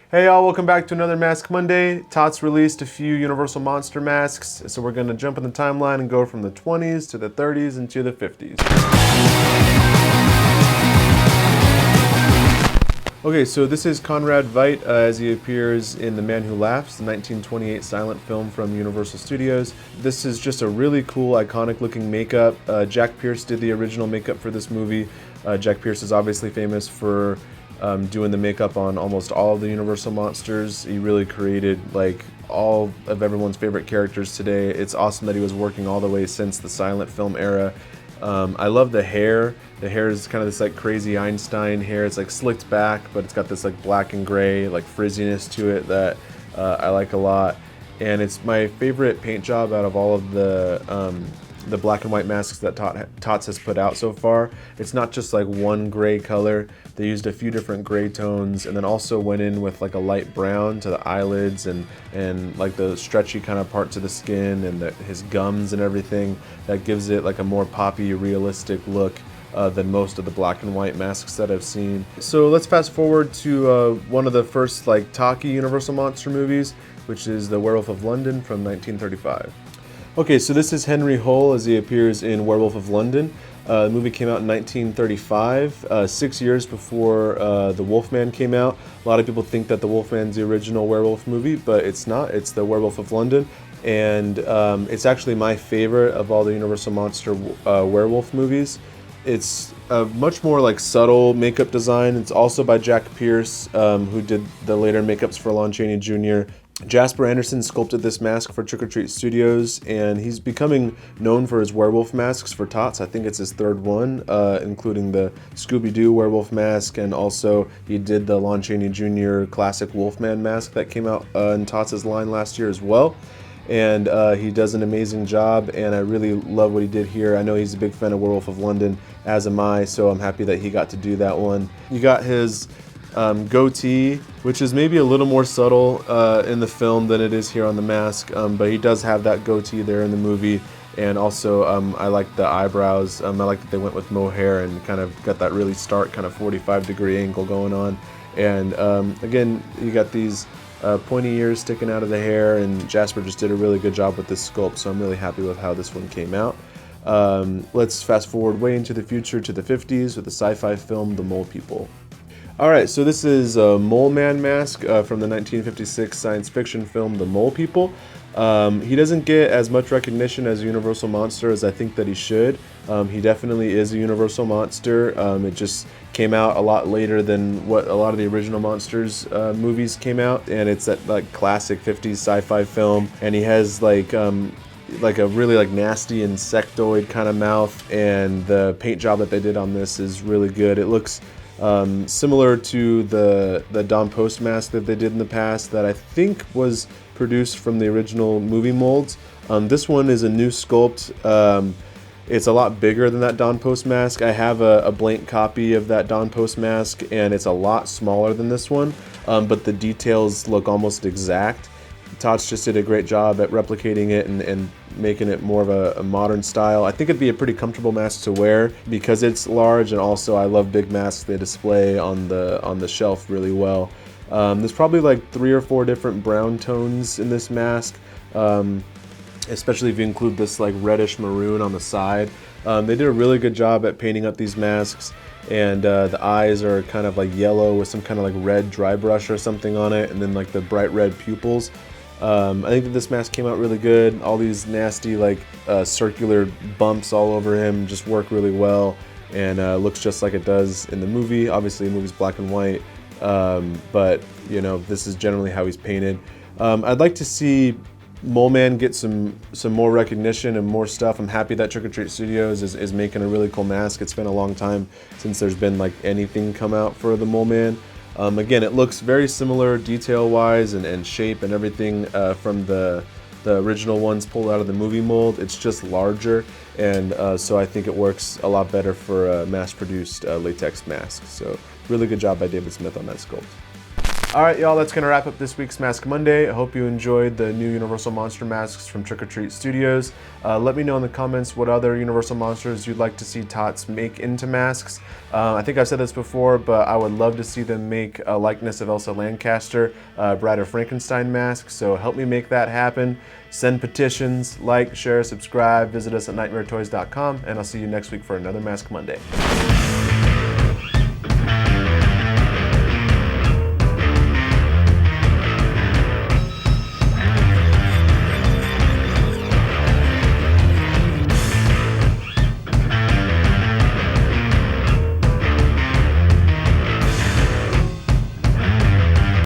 Hey y'all, welcome back to another Mask Monday. Tots released a few Universal Monster masks, so we're gonna jump in the timeline and go from the 20s to the 30s and to the 50s. Okay, so this is Conrad Veidt as he appears in The Man Who Laughs, the 1928 silent film from Universal Studios. This is just a really cool, iconic looking makeup. Jack Pierce did the original makeup for this movie. Jack Pierce is obviously famous for doing the makeup on almost all of the Universal monsters. He really created like all of everyone's favorite characters today. It's awesome that he was working all the way since the silent film era. I love the hair. The hair is kind of this like crazy Einstein hair. It's like slicked back, but it's got this like black and gray like frizziness to it that I like a lot. And it's my favorite paint job out of all of the black and white masks that Tots has put out so far. It's not just like one gray color. They used a few different gray tones and then also went in with like a light brown to the eyelids and like the stretchy kind of parts of the skin and his gums and everything. That gives it like a more poppy, realistic look than most of the black and white masks that I've seen. So let's fast forward to one of the first like talkie Universal Monster movies, which is The Werewolf of London from 1935. Okay, so this is Henry Hull as he appears in Werewolf of London. The movie came out in 1935, 6 years before The Wolfman came out. A lot of people think that The Wolfman's the original werewolf movie, but it's not. It's The Werewolf of London. And it's actually my favorite of all the Universal Monster werewolf movies. It's a much more like subtle makeup design. It's also by Jack Pierce, who did the later makeups for Lon Chaney Jr. Jasper Anderson sculpted this mask for Trick or Treat Studios, and he's becoming known for his werewolf masks for Tots. I think it's his third one, including the Scooby-Doo werewolf mask, and also he did the Lon Chaney Jr. classic Wolfman mask that came out in Tots' line last year as well. And he does an amazing job, and I really love what he did here. I know he's a big fan of Werewolf of London, as am I, so I'm happy that he got to do that one. You got his goatee, which is maybe a little more subtle in the film than it is here on the mask, but he does have that goatee there in the movie. And also I like the eyebrows. I like that they went with mohair and kind of got that really stark kind of 45-degree angle going on. And again, you got these pointy ears sticking out of the hair, and Jasper just did a really good job with this sculpt, so I'm really happy with how this one came out. Let's fast forward way into the future to the 50s with the sci-fi film The Mole People. Alright, so this is a Mole Man mask from the 1956 science fiction film The Mole People. He doesn't get as much recognition as a Universal Monster as I think that he should. He definitely is a Universal Monster. It just came out a lot later than what a lot of the original Monsters movies came out, and it's that like classic 50s sci-fi film, and he has like a really like nasty insectoid kind of mouth, and the paint job that they did on this is really good. It looks similar to the Don Post mask that they did in the past that I think was produced from the original movie molds. This one is a new sculpt. It's a lot bigger than that Don Post mask. I have a blank copy of that Don Post mask, and it's a lot smaller than this one, but the details look almost exact. Tots just did a great job at replicating it and making it more of a modern style. I think it'd be a pretty comfortable mask to wear because it's large, and also I love big masks. They display on the shelf really well. There's probably like 3 or 4 different brown tones in this mask, especially if you include this like reddish maroon on the side. They did a really good job at painting up these masks, and the eyes are kind of like yellow with some kind of like red dry brush or something on it, and then like the bright red pupils. I think that this mask came out really good. All these nasty like circular bumps all over him just work really well, and looks just like it does in the movie. Obviously the movie's black and white, but you know, this is generally how he's painted. I'd like to see Mole Man get some more recognition and more stuff. I'm happy that Trick or Treat Studios is making a really cool mask. It's been a long time since there's been like anything come out for the Mole Man. Again, it looks very similar detail-wise and shape and everything from the original ones pulled out of the movie mold. It's just larger, and so I think it works a lot better for a mass-produced latex mask. So really good job by David Smith on that sculpt. All right, y'all, that's gonna wrap up this week's Mask Monday. I hope you enjoyed the new Universal Monster masks from Trick or Treat Studios. Let me know in the comments what other Universal Monsters you'd like to see Tots make into masks. I think I've said this before, but I would love to see them make a likeness of Elsa Lancaster, Bride of Frankenstein mask, so help me make that happen. Send petitions, like, share, subscribe, visit us at nightmaretoys.com, and I'll see you next week for another Mask Monday.